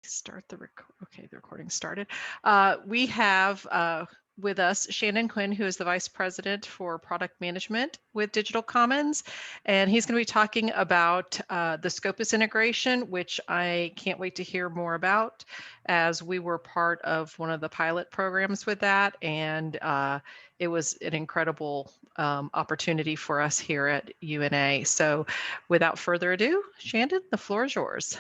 Start the okay, the recording started. We have with us Shannon Quinn, who is the Vice President for Product Management with Digital Commons, and he's going to be talking about the Scopus integration, which I can't wait to hear more about, as we were part of one of the pilot programs with that, and it was an incredible opportunity for us here at UNA. So without further ado, Shannon, the floor is yours.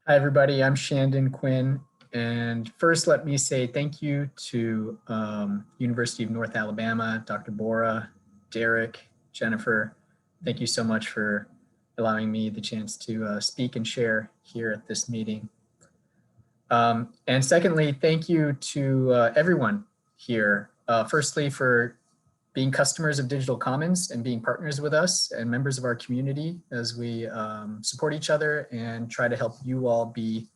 Hi, everybody. I'm Shandon Quinn. And first, let me say thank you to University of North Alabama, Dr. Bora, Derek, Jennifer. Thank you so much for allowing me the chance to speak and share here at this meeting. And secondly, thank you to everyone here. Firstly, for being customers of Digital Commons and being partners with us and members of our community as we support each other and try to help you all be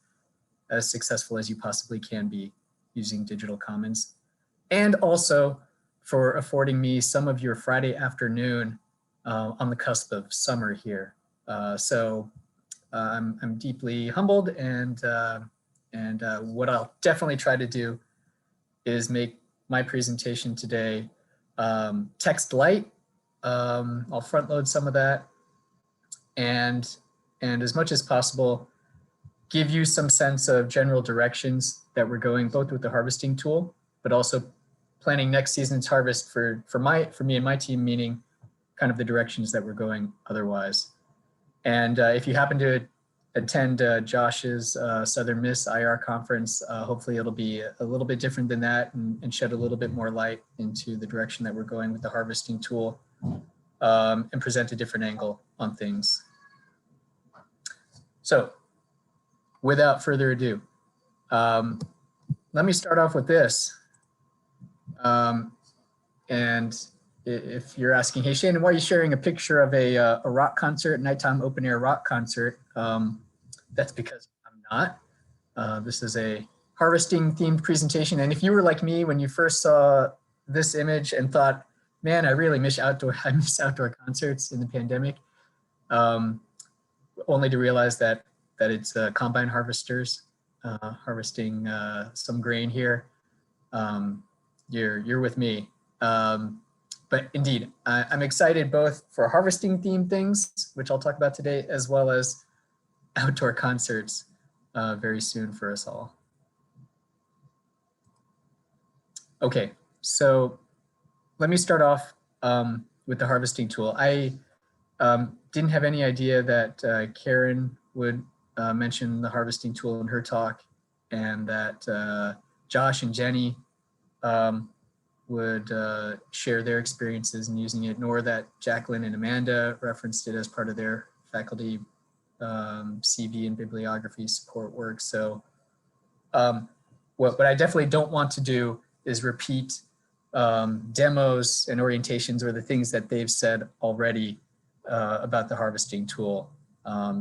as successful as you possibly can be using Digital Commons. And also for affording me some of your Friday afternoon on the cusp of summer here. So I'm deeply humbled, and what I'll definitely try to do is make my presentation today text light. I'll front load some of that, and as much as possible, give you some sense of general directions that we're going, both with the harvesting tool, but also planning next season's harvest for me and my team, meaning kind of the directions that we're going otherwise. And if you happen to attend Josh's Southern Miss IR conference, hopefully it'll be a little bit different than that and shed a little bit more light into the direction that we're going with the harvesting tool, and present a different angle on things. So without further ado, let me start off with this. And if you're asking, hey, Shannon, why are you sharing a picture of a rock concert, nighttime open air rock concert? That's because I'm not. This is a harvesting themed presentation. And if you were like me when you first saw this image and thought, man, I really miss outdoor concerts in the pandemic, only to realize that it's combine harvesters harvesting some grain here, you're with me. But indeed, I'm excited both for harvesting themed things, which I'll talk about today, as well as outdoor concerts very soon for us all. Okay, so let me start off with the harvesting tool. I didn't have any idea that Karen would mention the harvesting tool in her talk, and that Josh and Jenny would share their experiences in using it, nor that Jacqueline and Amanda referenced it as part of their faculty CV and bibliography support work. So what I definitely don't want to do is repeat demos and orientations or the things that they've said already about the harvesting tool.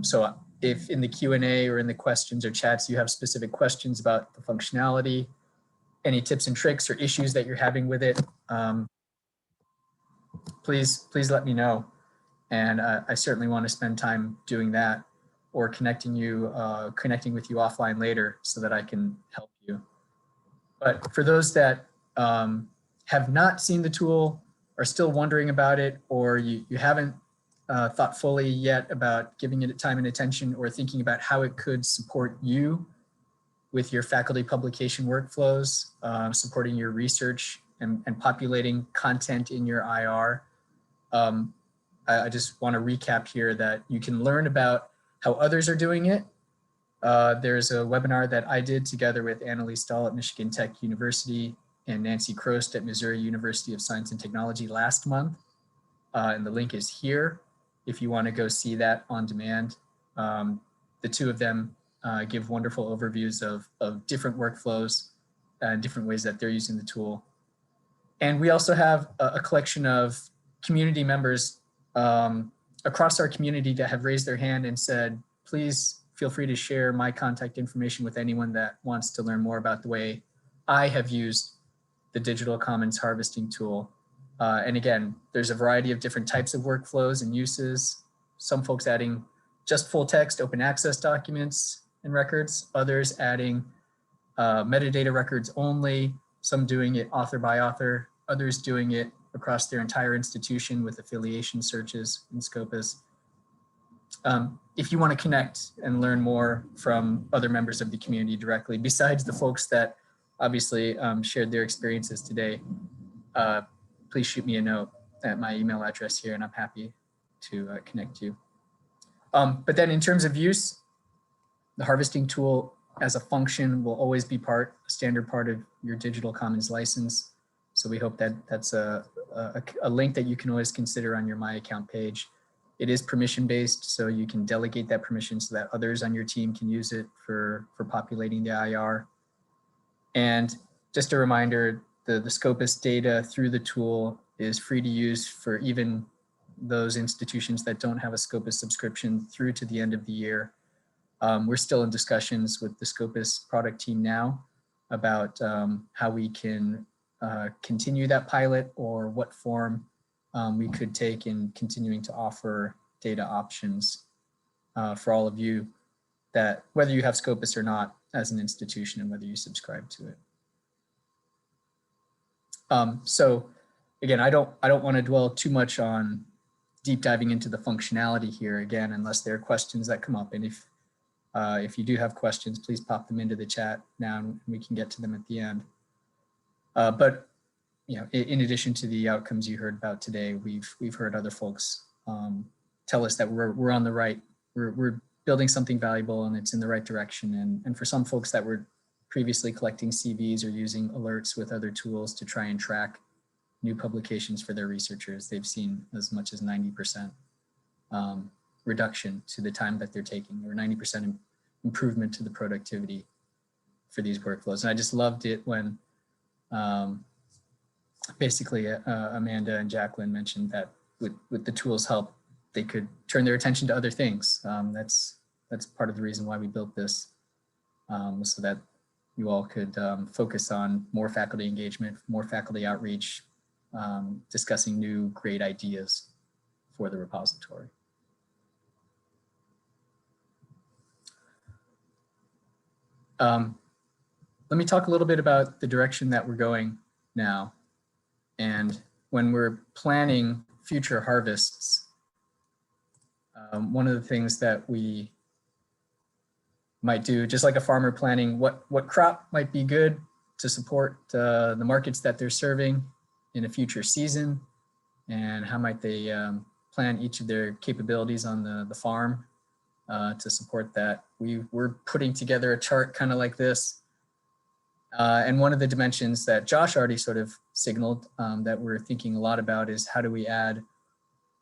So if in the Q&A or in the questions or chats you have specific questions about the functionality, any tips and tricks or issues that you're having with it, please let me know. And I certainly want to spend time doing that, or connecting with you offline later so that I can help you. But for those that have not seen the tool, are still wondering about it, or you haven't thought fully yet about giving it time and attention, or thinking about how it could support you with your faculty publication workflows, supporting your research and populating content in your IR. I just want to recap here that you can learn about how others are doing it. There's a webinar that I did together with Annalise Dahl at Michigan Tech University and Nancy Crost at Missouri University of Science and Technology last month. And the link is here if you want to go see that on demand. The two of them give wonderful overviews of different workflows and different ways that they're using the tool. And we also have a collection of community members across our community that have raised their hand and said, please feel free to share my contact information with anyone that wants to learn more about the way I have used the Digital Commons harvesting tool. And again, there's a variety of different types of workflows and uses, some folks adding just full text open access documents and records, others adding metadata records only, some doing it author by author, others doing it across their entire institution with affiliation searches in Scopus. If you want to connect and learn more from other members of the community directly, besides the folks that obviously shared their experiences today, please shoot me a note at my email address here, and I'm happy to connect you. But then in terms of use, the harvesting tool as a function will always be a standard part of your Digital Commons license. So we hope that that's a link that you can always consider on your My Account page. It is permission based, so you can delegate that permission so that others on your team can use it for populating the IR. And just a reminder, the Scopus data through the tool is free to use for even those institutions that don't have a Scopus subscription through to the end of the year. We're still in discussions with the Scopus product team now about how we can continue that pilot, or what form we could take in continuing to offer data options for all of you, that whether you have Scopus or not as an institution, and whether you subscribe to it. So again, I don't want to dwell too much on deep diving into the functionality here again, unless there are questions that come up. And if you do have questions, please pop them into the chat now, and we can get to them at the end. But you know, in addition to the outcomes you heard about today, we've heard other folks tell us that we're on the right, we're building something valuable and it's in the right direction. And for some folks that were previously collecting CVs or using alerts with other tools to try and track new publications for their researchers, they've seen as much as 90% reduction to the time that they're taking, or 90% improvement to the productivity for these workflows. And I just loved it when basically Amanda and Jacqueline mentioned that with the tool's help, they could turn their attention to other things. That's part of the reason why we built this, so that you all could focus on more faculty engagement, more faculty outreach, discussing new great ideas for the repository. Let me talk a little bit about the direction that we're going now. And when we're planning future harvests, one of the things that we might do, just like a farmer planning what crop might be good to support the markets that they're serving in a future season, and how might they plan each of their capabilities on the farm to support that. We're putting together a chart kind of like this. And one of the dimensions that Josh already sort of signaled that we're thinking a lot about is how do we add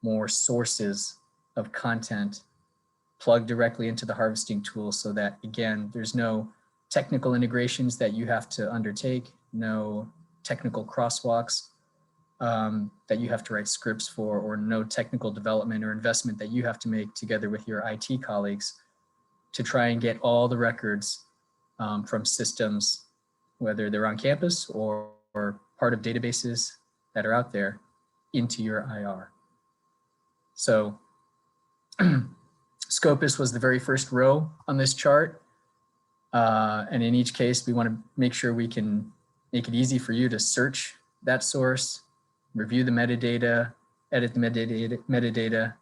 more sources of content plugged directly into the harvesting tool, so that, again, there's no technical integrations that you have to undertake, no technical crosswalks that you have to write scripts for, or no technical development or investment that you have to make together with your IT colleagues to try and get all the records from systems, whether they're on campus or part of databases that are out there, into your IR. So Scopus was the very first row on this chart. And in each case, we want to make sure we can make it easy for you to search that source, review the metadata, edit the metadata,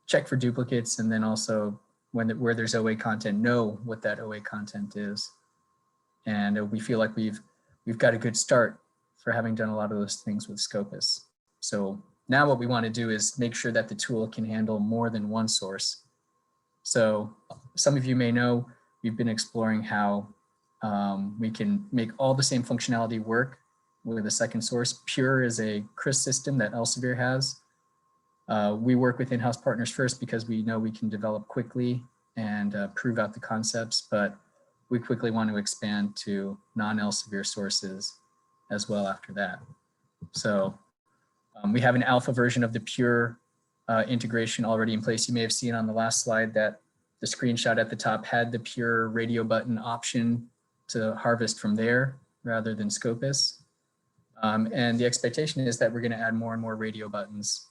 check for duplicates, and then also where there's OA content, know what that OA content is. And we feel like we've got a good start for having done a lot of those things with Scopus. So now what we want to do is make sure that the tool can handle more than one source. So some of you may know, we've been exploring how we can make all the same functionality work with a second source. Pure is a CRIS system that Elsevier has. We work with in-house partners first because we know we can develop quickly and prove out the concepts, but we quickly want to expand to non-Elsevier sources as well after that. So we have an alpha version of the Pure integration already in place. You may have seen on the last slide that the screenshot at the top had the Pure radio button option to harvest from there rather than Scopus. And the expectation is that we're going to add more and more radio buttons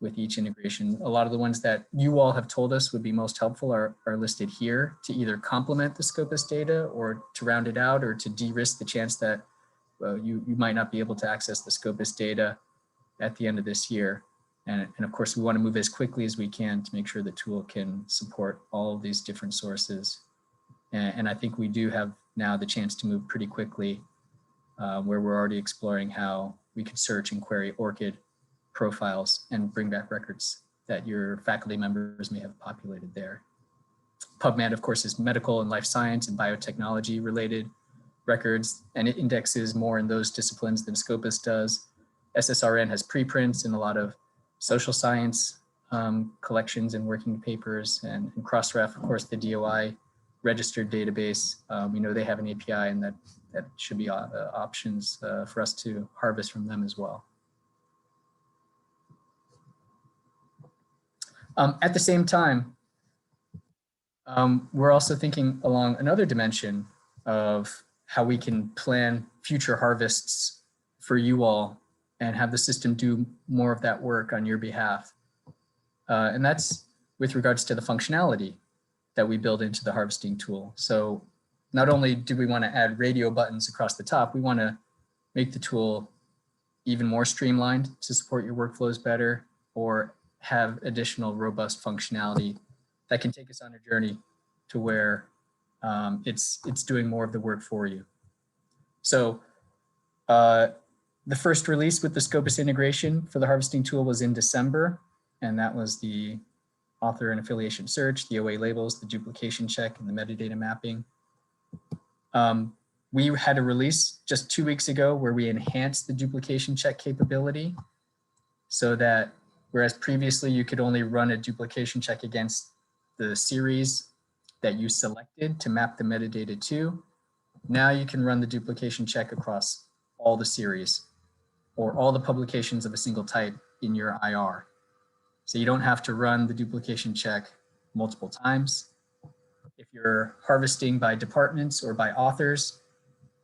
with each integration. A lot of the ones that you all have told us would be most helpful are listed here to either complement the Scopus data or to round it out or to de-risk the chance that you might not be able to access the Scopus data at the end of this year. And of course, we want to move as quickly as we can to make sure the tool can support all of these different sources. And I think we do have now the chance to move pretty quickly where we're already exploring how we could search and query ORCID profiles and bring back records that your faculty members may have populated there. PubMed, of course, is medical and life science and biotechnology related records, and it indexes more in those disciplines than Scopus does. SSRN has preprints and a lot of social science collections and working papers, and Crossref, of course, the DOI registered database. We know they have an API, and that should be options for us to harvest from them as well. At the same time, we're also thinking along another dimension of how we can plan future harvests for you all and have the system do more of that work on your behalf. And that's with regards to the functionality that we build into the harvesting tool. So not only do we want to add radio buttons across the top, we want to make the tool even more streamlined to support your workflows better, or have additional robust functionality that can take us on a journey to where it's doing more of the work for you. So the first release with the Scopus integration for the harvesting tool was in December, and that was the author and affiliation search, the OA labels, the duplication check, and the metadata mapping. We had a release just 2 weeks ago where we enhanced the duplication check capability so that whereas previously you could only run a duplication check against the series that you selected to map the metadata to, now you can run the duplication check across all the series or all the publications of a single type in your IR. So you don't have to run the duplication check multiple times. If you're harvesting by departments or by authors,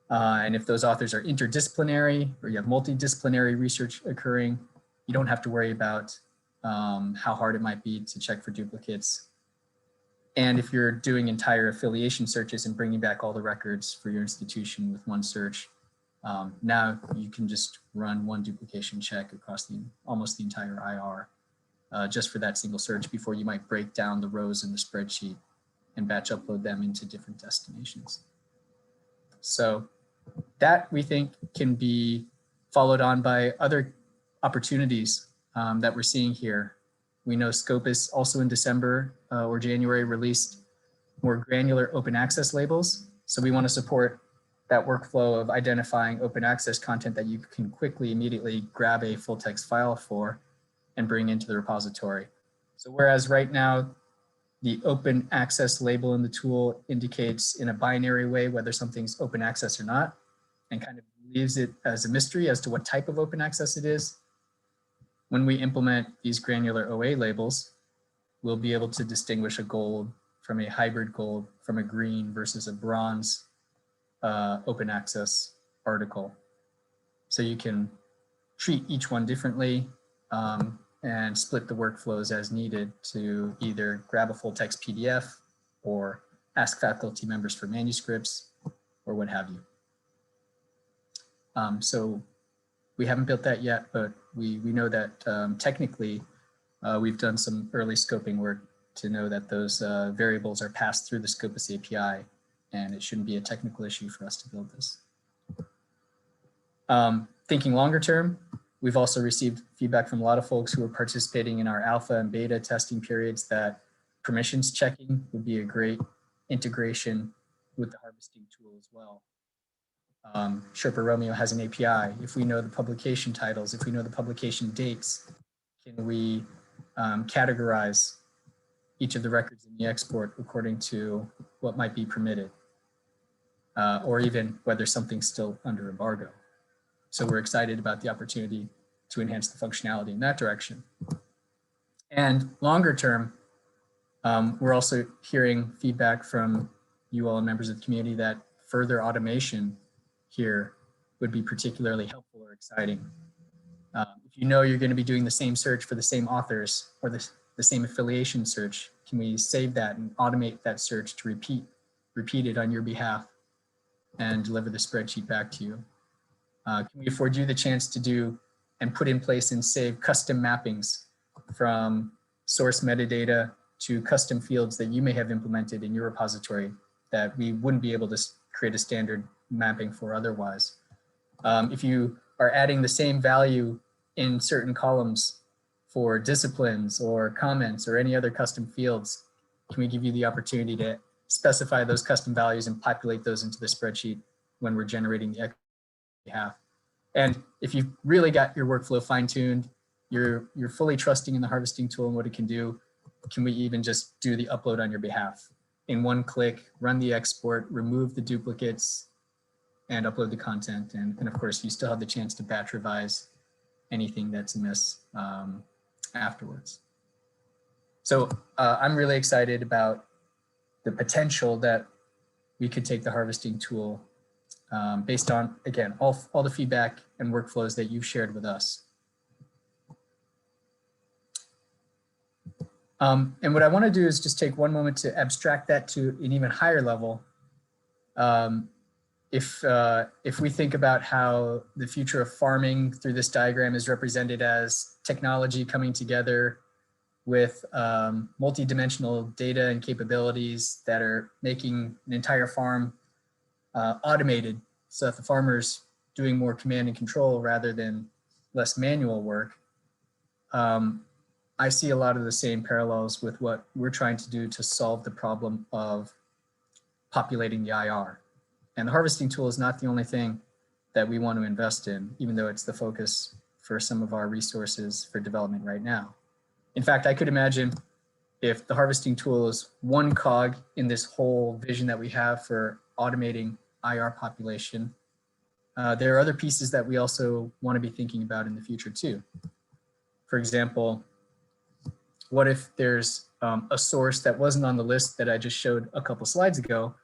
and if those authors are interdisciplinary or you have multidisciplinary research occurring, you don't have to worry about how hard it might be to check for duplicates. And if you're doing entire affiliation searches and bringing back all the records for your institution with one search, now you can just run one duplication check across almost the entire IR just for that single search before you might break down the rows in the spreadsheet and batch upload them into different destinations. So that we think can be followed on by other opportunities that we're seeing here. We know Scopus also in December or January released more granular open access labels. So we want to support that workflow of identifying open access content that you can quickly, immediately grab a full text file for and bring into the repository. So whereas right now, the open access label in the tool indicates in a binary way whether something's open access or not, and kind of leaves it as a mystery as to what type of open access it is. When we implement these granular OA labels, we'll be able to distinguish a gold from a hybrid gold, from a green versus a bronze open access article. So you can treat each one differently and split the workflows as needed to either grab a full text PDF or ask faculty members for manuscripts or what have you. So we haven't built that yet, but we know that technically we've done some early scoping work to know that those variables are passed through the Scopus API, and it shouldn't be a technical issue for us to build this. Thinking longer term, we've also received feedback from a lot of folks who are participating in our alpha and beta testing periods that permissions checking would be a great integration with the harvesting tool as well. Sherpa Romeo has an API. If we know the publication titles, if we know the publication dates, can we categorize each of the records in the export according to what might be permitted, or even whether something's still under embargo. So we're excited about the opportunity to enhance the functionality in that direction. And longer term, we're also hearing feedback from you all and members of the community that further automation here would be particularly helpful or exciting. If you know you're going to be doing the same search for the same authors or the same affiliation search, can we save that and automate that search to repeat it on your behalf and deliver the spreadsheet back to you? Can we afford you the chance to do and put in place and save custom mappings from source metadata to custom fields that you may have implemented in your repository that we wouldn't be able to create a standard mapping for otherwise? If you are adding the same value in certain columns for disciplines or comments or any other custom fields, can we give you the opportunity to specify those custom values and populate those into the spreadsheet when we're generating the behalf? And if you've really got your workflow fine-tuned, you're fully trusting in the harvesting tool and what it can do, can we even just do the upload on your behalf? In one click, run the export, remove the duplicates, and upload the content. And of course, you still have the chance to batch revise anything that's amiss afterwards. So I'm really excited about the potential that we could take the harvesting tool based on, again, all the feedback and workflows that you've shared with us. And what I want to do is just take one moment to abstract that to an even higher level. If we think about how the future of farming through this diagram is represented as technology coming together with multidimensional data and capabilities that are making an entire farm automated so that the farmer's doing more command and control rather than less manual work. I see a lot of the same parallels with what we're trying to do to solve the problem of populating the IR. And the harvesting tool is not the only thing that we want to invest in, even though it's the focus for some of our resources for development right now. In fact, I could imagine if the harvesting tool is one cog in this whole vision that we have for automating IR population, there are other pieces that we also want to be thinking about in the future too. For example, what if there's a source that wasn't on the list that I just showed a couple slides ago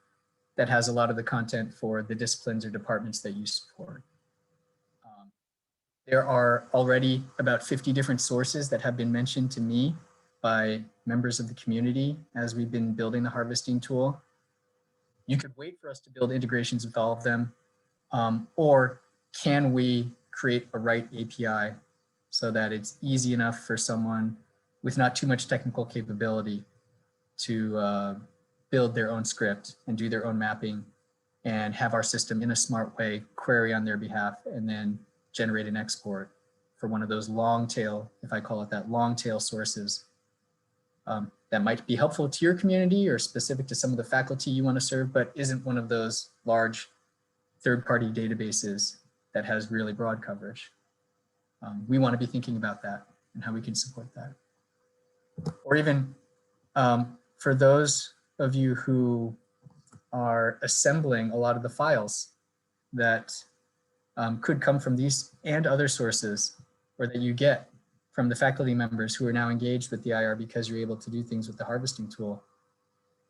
that has a lot of the content for the disciplines or departments that you support? There are already about 50 different sources that have been mentioned to me by members of the community as we've been building the harvesting tool. You could wait for us to build integrations with all of them, or can we create a right API so that it's easy enough for someone with not too much technical capability to build their own script and do their own mapping and have our system in a smart way query on their behalf and then generate an export for one of those long tail, if I call it that, long tail sources that might be helpful to your community or specific to some of the faculty you want to serve, but isn't one of those large third-party databases that has really broad coverage. We want to be thinking about that and how we can support that. Or even for those of you who are assembling a lot of the files that could come from these and other sources, or that you get from the faculty members who are now engaged with the IR because you're able to do things with the harvesting tool.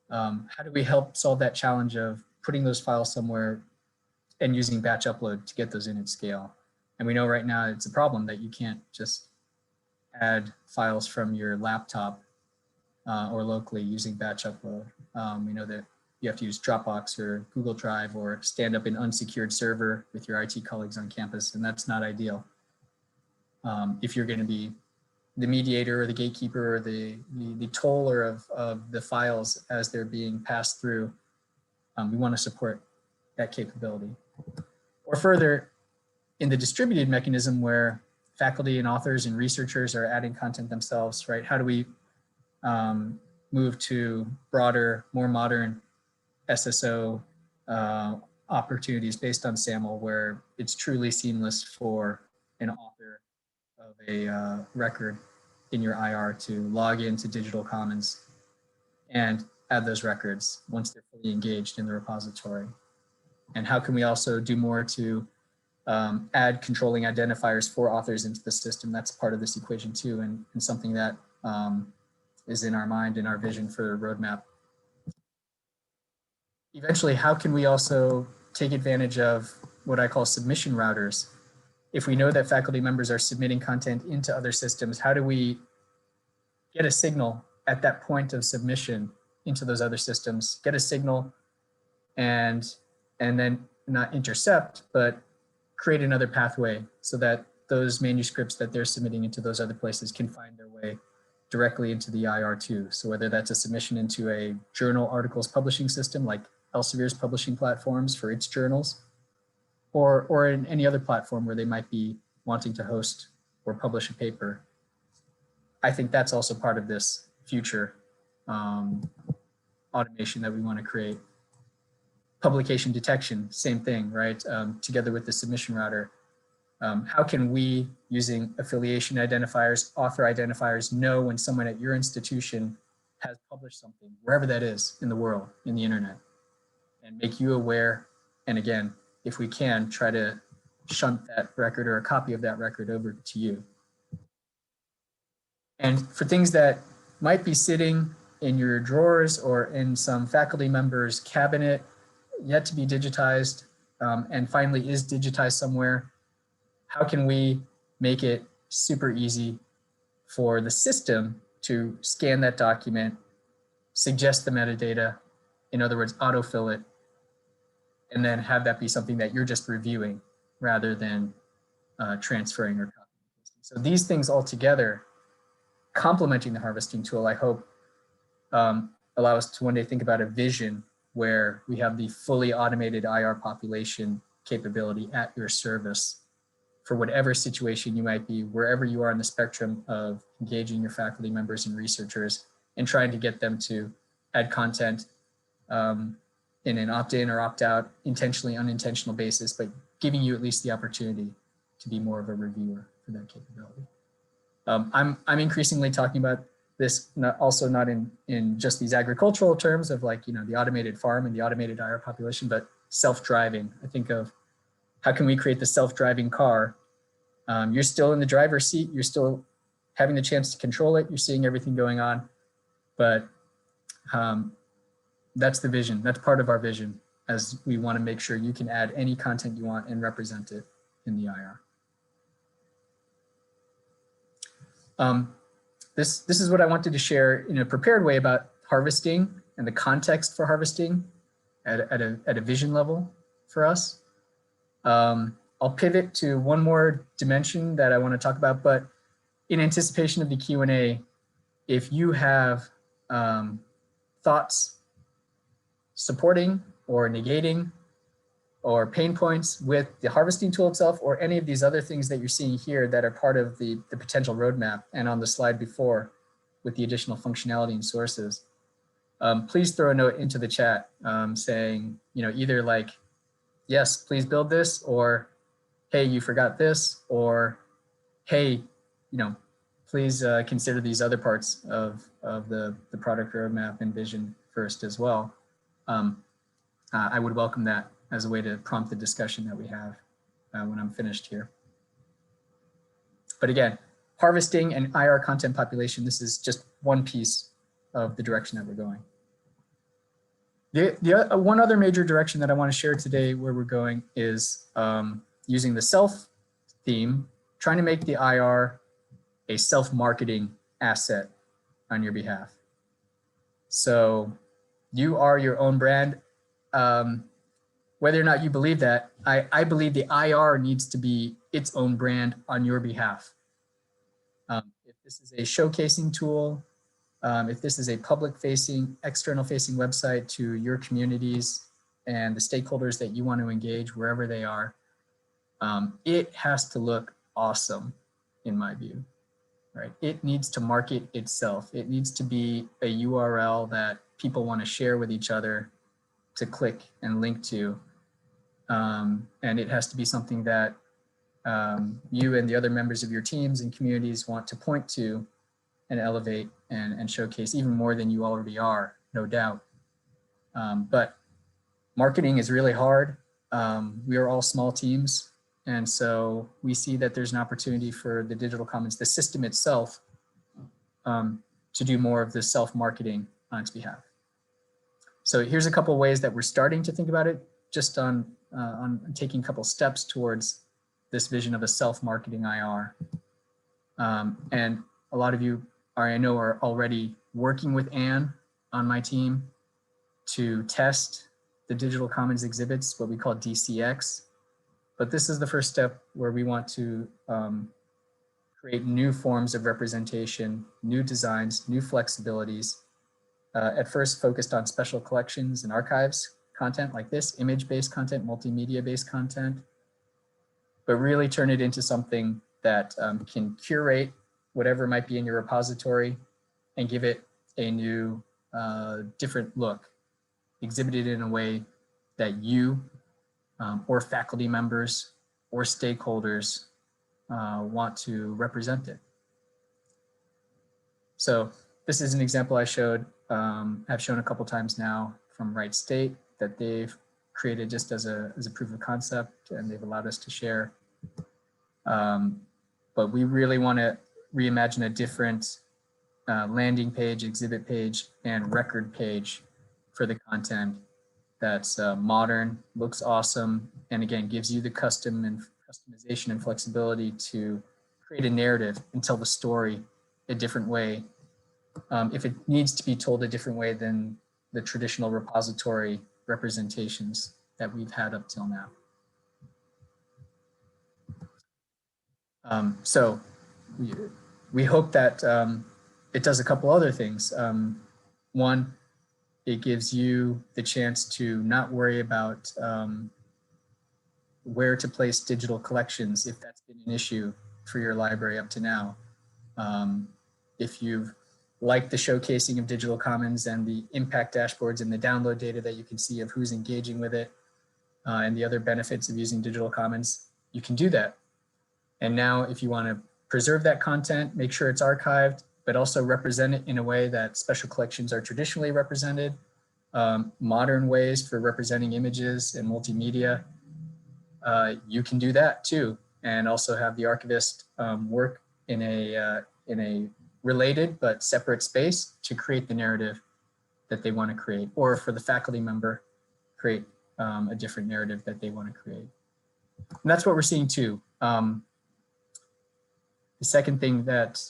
How do we help solve that challenge of putting those files somewhere and using batch upload to get those in at scale? And we know right now it's a problem that you can't just add files from your laptop or locally using batch upload. We know that you have to use Dropbox or Google Drive or stand up an unsecured server with your IT colleagues on campus, and that's not ideal. If you're going to be the mediator or the gatekeeper or the toller of the files as they're being passed through, we want to support that capability. Or further, in the distributed mechanism where faculty and authors and researchers are adding content themselves, right? How do we move to broader, more modern SSO opportunities based on SAML, where it's truly seamless for an author of a record in your IR to log into Digital Commons and add those records once they're fully engaged in the repository? And how can we also do more to add controlling identifiers for authors into the system? That's part of this equation too, and something that is in our mind and our vision for the roadmap. Eventually, how can we also take advantage of what I call submission routers if we know that faculty members are submitting content into other systems, how do we get a signal at that point of submission into those other systems, get a signal and then not intercept, but create another pathway so that those manuscripts that they're submitting into those other places can find their way directly into the IR2. So whether that's a submission into a journal articles publishing system like Elsevier's publishing platforms for its journals, or in any other platform where they might be wanting to host or publish a paper. I think that's also part of this future automation that we want to create. Publication detection, same thing, right? Together with the submission router. How can we, using affiliation identifiers, author identifiers, know when someone at your institution has published something, wherever that is in the world, in the internet, and make you aware? And again, if we can, try to shunt that record or a copy of that record over to you. And for things that might be sitting in your drawers or in some faculty member's cabinet, yet to be digitized, and finally is digitized somewhere, how can we make it super easy for the system to scan that document, suggest the metadata, in other words, autofill it, and then have that be something that you're just reviewing rather than transferring or copying. So these things all together, complementing the harvesting tool, I hope allow us to one day think about a vision where we have the fully automated IR population capability at your service for whatever situation you might be, wherever you are in the spectrum of engaging your faculty members and researchers and trying to get them to add content in an opt-in or opt-out, intentionally, unintentional basis, but giving you at least the opportunity to be more of a reviewer for that capability. I'm increasingly talking about this also not in just these agricultural terms of like, the automated farm and the automated IR population, but self-driving. I think of how can we create the self-driving car? You're still in the driver's seat. You're still having the chance to control it. You're seeing everything going on, but that's the vision. That's part of our vision, as we want to make sure you can add any content you want and represent it in the IR. This is what I wanted to share in a prepared way about harvesting and the context for harvesting at a vision level for us. I'll pivot to one more dimension that I want to talk about, but in anticipation of the Q&A, if you have thoughts supporting or negating or pain points with the harvesting tool itself or any of these other things that you're seeing here that are part of the potential roadmap and on the slide before with the additional functionality and sources, please throw a note into the chat saying, either like, yes, please build this, or hey, you forgot this, or hey, please consider these other parts of the product roadmap and vision first as well. I would welcome that as a way to prompt the discussion that we have when I'm finished here. But again, harvesting and IR content population, this is just one piece of the direction that we're going. The one other major direction that I want to share today where we're going is using the self theme, trying to make the IR a self-marketing asset on your behalf. So you are your own brand. Whether or not you believe that, I believe the IR needs to be its own brand on your behalf. If this is a showcasing tool, if this is a public-facing, external-facing website to your communities and the stakeholders that you want to engage wherever they are, it has to look awesome, in my view, right? It needs to market itself. It needs to be a URL that people want to share with each other, to click and link to. And it has to be something that you and the other members of your teams and communities want to point to and elevate and showcase even more than you already are, no doubt. But marketing is really hard. We are all small teams. And so we see that there's an opportunity for the digital commons, the system itself, to do more of the self-marketing on its behalf. So here's a couple of ways that we're starting to think about it, just on taking a couple steps towards this vision of a self-marketing IR. And a lot of you I know are already working with Anne on my team to test the digital commons exhibits, what we call DCX. But this is the first step where we want to create new forms of representation, new designs, new flexibilities, at first focused on special collections and archives content like this, image-based content, multimedia-based content, but really turn it into something that can curate whatever might be in your repository and give it a new, different look, exhibited in a way that you or faculty members or stakeholders want to represent it. So this is an example I showed, I've shown a couple times now from Wright State that they've created just as a proof of concept, and they've allowed us to share. But we really want to reimagine a different landing page, exhibit page, and record page for the content that's modern, looks awesome, and again, gives you the customization and flexibility to create a narrative and tell the story a different way. If it needs to be told a different way than the traditional repository representations that we've had up till now. So we hope that it does a couple other things. One, it gives you the chance to not worry about where to place digital collections if that's been an issue for your library up to now. If you've liked the showcasing of digital commons and the impact dashboards and the download data that you can see of who's engaging with it and the other benefits of using digital commons, you can do that. And now if you want to preserve that content, make sure it's archived, but also represent it in a way that special collections are traditionally represented, modern ways for representing images and multimedia, you can do that too, and also have the archivist work in a related but separate space to create the narrative that they want to create, or for the faculty member, create a different narrative that they want to create. And that's what we're seeing too. The second thing that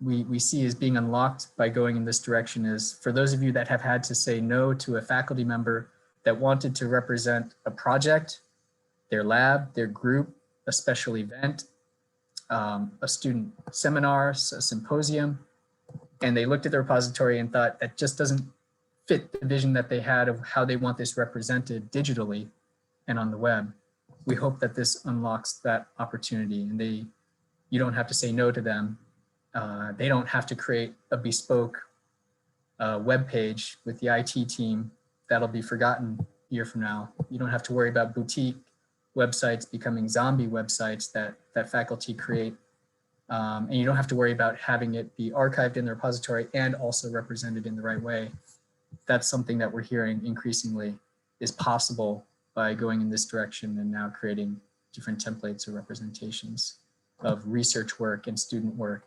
we see is being unlocked by going in this direction is for those of you that have had to say no to a faculty member that wanted to represent a project, their lab, their group, a special event, a student seminar, a symposium, and they looked at the repository and thought that just doesn't fit the vision that they had of how they want this represented digitally and on the web. We hope that this unlocks that opportunity, and you don't have to say no to them. They don't have to create a bespoke web page with the IT team that'll be forgotten a year from now. You don't have to worry about boutique websites becoming zombie websites that faculty create. And you don't have to worry about having it be archived in the repository and also represented in the right way. That's something that we're hearing increasingly is possible by going in this direction and now creating different templates or representations of research work and student work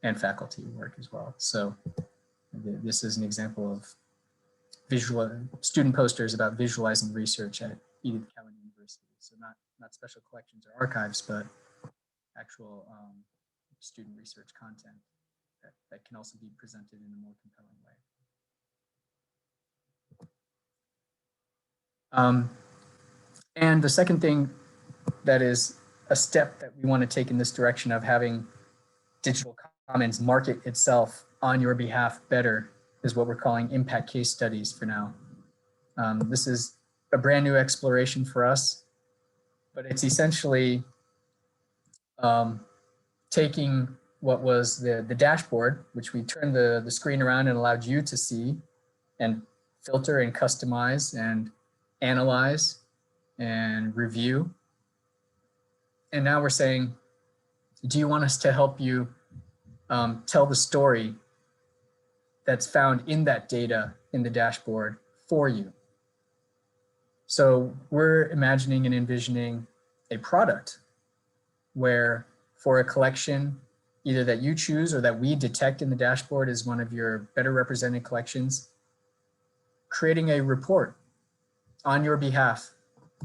and faculty work as well. So this is an example of student posters about visualizing research at Edith Cowan University. So not special collections or archives, but actual student research content that can also be presented in a more compelling way. And the second thing that is a step that we want to take in this direction of having digital commons market itself on your behalf better is what we're calling impact case studies for now. This is a brand new exploration for us, but it's essentially taking what was the dashboard, which we turned the screen around and allowed you to see and filter and customize and analyze and review. And now we're saying, do you want us to help you tell the story that's found in that data in the dashboard for you? So we're imagining and envisioning a product where for a collection, either that you choose or that we detect in the dashboard as one of your better represented collections, creating a report on your behalf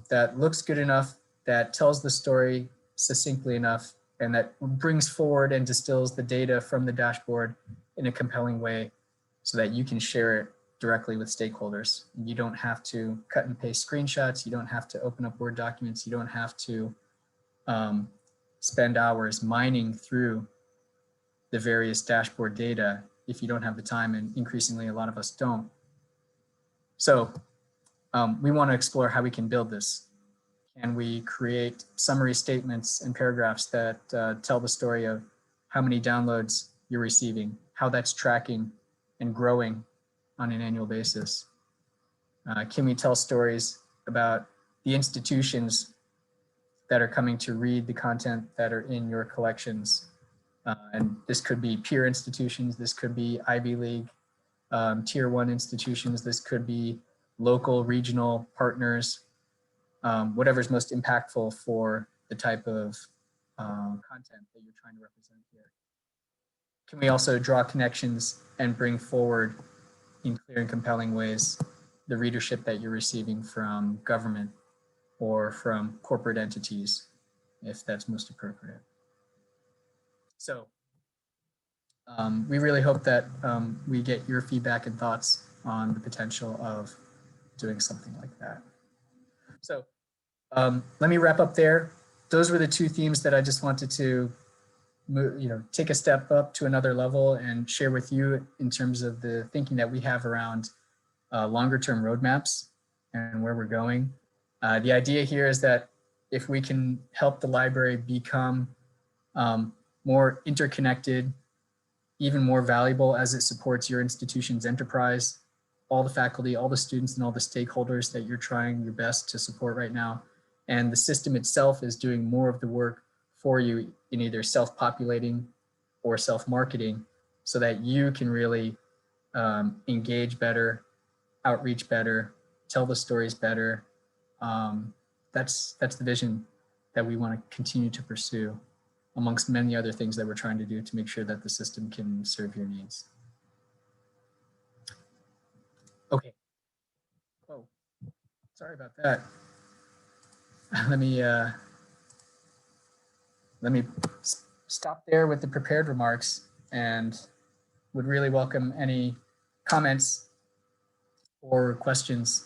that looks good enough, that tells the story succinctly enough and that brings forward and distills the data from the dashboard in a compelling way so that you can share it directly with stakeholders. You don't have to cut and paste screenshots. You don't have to open up Word documents. You don't have to spend hours mining through the various dashboard data if you don't have the time, and increasingly a lot of us don't. So we want to explore how we can build this. Can we create summary statements and paragraphs that tell the story of how many downloads you're receiving, how that's tracking and growing on an annual basis? Can we tell stories about the institutions that are coming to read the content that are in your collections? And this could be peer institutions, this could be Ivy League, tier 1 institutions, this could be local, regional partners, whatever's most impactful for the type of content that you're trying to represent here. Can we also draw connections and bring forward in clear and compelling ways the readership that you're receiving from government or from corporate entities, if that's most appropriate? So we really hope that we get your feedback and thoughts on the potential of doing something like that. So let me wrap up there. Those were the two themes that I just wanted to take a step up to another level and share with you in terms of the thinking that we have around longer term roadmaps and where we're going. The idea here is that if we can help the library become more interconnected, even more valuable as it supports your institution's enterprise, all the faculty, all the students, and all the stakeholders that you're trying your best to support right now. And the system itself is doing more of the work for you in either self-populating or self-marketing so that you can really engage better, outreach better, tell the stories better. That's the vision that we want to continue to pursue, amongst many other things that we're trying to do to make sure that the system can serve your needs. Okay. Oh, sorry about that. Let me stop there with the prepared remarks and would really welcome any comments or questions.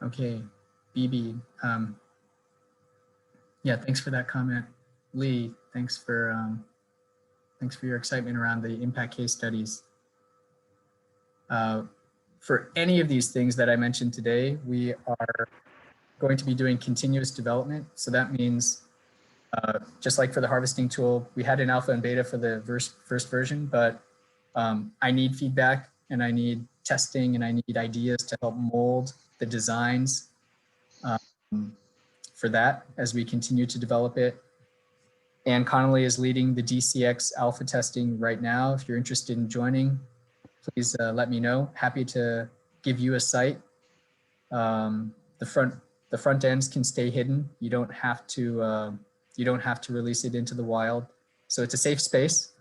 Okay, BB, yeah, thanks for that comment. Lee, thanks for your excitement around the impact case studies. For any of these things that I mentioned today, we are going to be doing continuous development. So that means just like for the harvesting tool, we had an alpha and beta for the first version, but I need feedback and I need testing and I need ideas to help mold the designs for that as we continue to develop it. Ann Connolly is leading the DCX alpha testing right now. If you're interested in joining, please let me know. Happy to give you a site. The front ends can stay hidden. You don't have to release it into the wild. So it's a safe space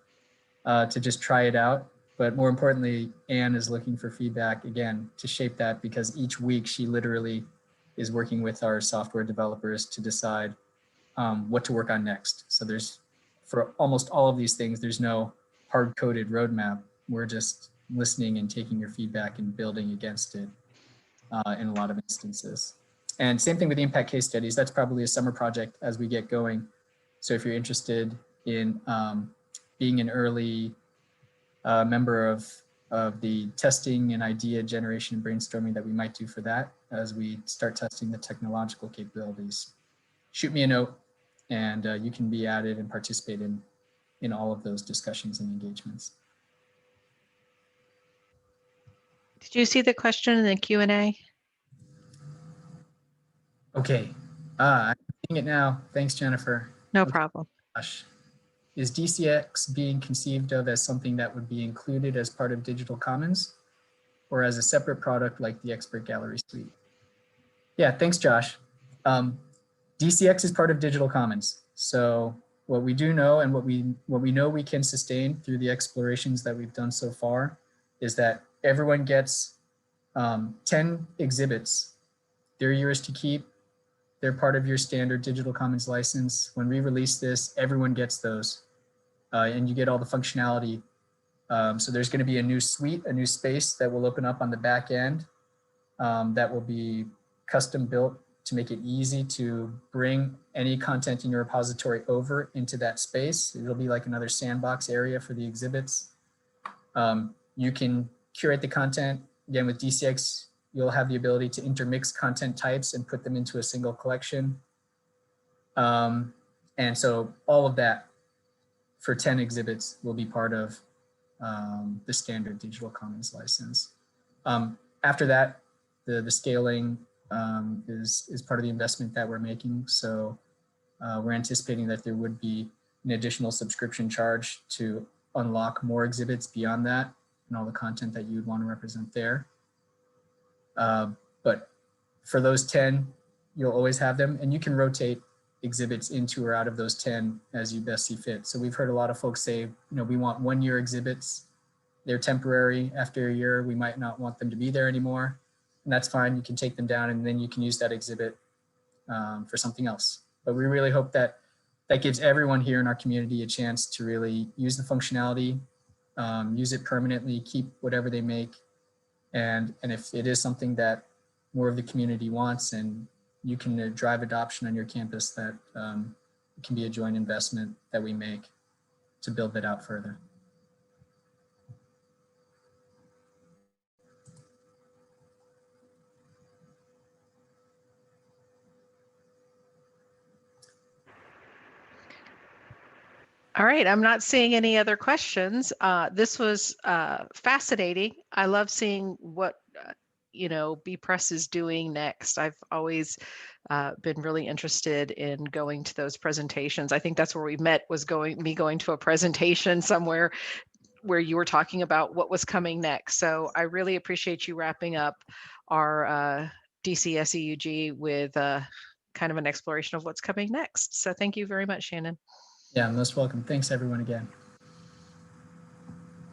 to just try it out. But more importantly, Anne is looking for feedback again to shape that, because each week she literally is working with our software developers to decide what to work on next. So for almost all of these things, there's no hard-coded roadmap. We're just listening and taking your feedback and building against it in a lot of instances. And same thing with the impact case studies. That's probably a summer project as we get going. So if you're interested in being an early member of the testing and idea generation and brainstorming that we might do for that as we start testing the technological capabilities, shoot me a note and you can be added and participate in all of those discussions and engagements. Did you see the question in the Q&A? Okay, I'm seeing it now. Thanks, Jennifer. No problem. Gosh. Is DCX being conceived of as something that would be included as part of Digital Commons or as a separate product like the Expert Gallery Suite? Yeah, thanks, Josh. DCX is part of Digital Commons. So what we do know and what we know we can sustain through the explorations that we've done so far is that everyone gets 10 exhibits. They're yours to keep. They're part of your standard digital commons license. When we release this, everyone gets those and you get all the functionality. So there's going to be a new suite, a new space that will open up on the back end that will be custom built to make it easy to bring any content in your repository over into that space. It'll be like another sandbox area for the exhibits. You can curate the content. Again, with DCX, you'll have the ability to intermix content types and put them into a single collection. And so all of that for 10 exhibits will be part of the standard digital commons license. After that, the scaling is part of the investment that we're making. So we're anticipating that there would be an additional subscription charge to unlock more exhibits beyond that and all the content that you'd want to represent there. But for those 10, you'll always have them, and you can rotate exhibits into or out of those 10 as you best see fit. So we've heard a lot of folks say, we want 1-year exhibits. They're temporary. After a year, we might not want them to be there anymore. And that's fine. You can take them down and then you can use that exhibit for something else. But we really hope that that gives everyone here in our community a chance to really use the functionality, use it permanently, keep whatever they make. And if it is something that more of the community wants and you can drive adoption on your campus, that it can be a joint investment that we make to build that out further. All right, I'm not seeing any other questions. This was fascinating. I love seeing what BPress is doing next. I've always been really interested in going to those presentations. I think that's where we met, was me going to a presentation somewhere where you were talking about what was coming next. So I really appreciate you wrapping up our DCSEUG with kind of an exploration of what's coming next. So thank you very much, Shannon. Yeah, most welcome. Thanks everyone again.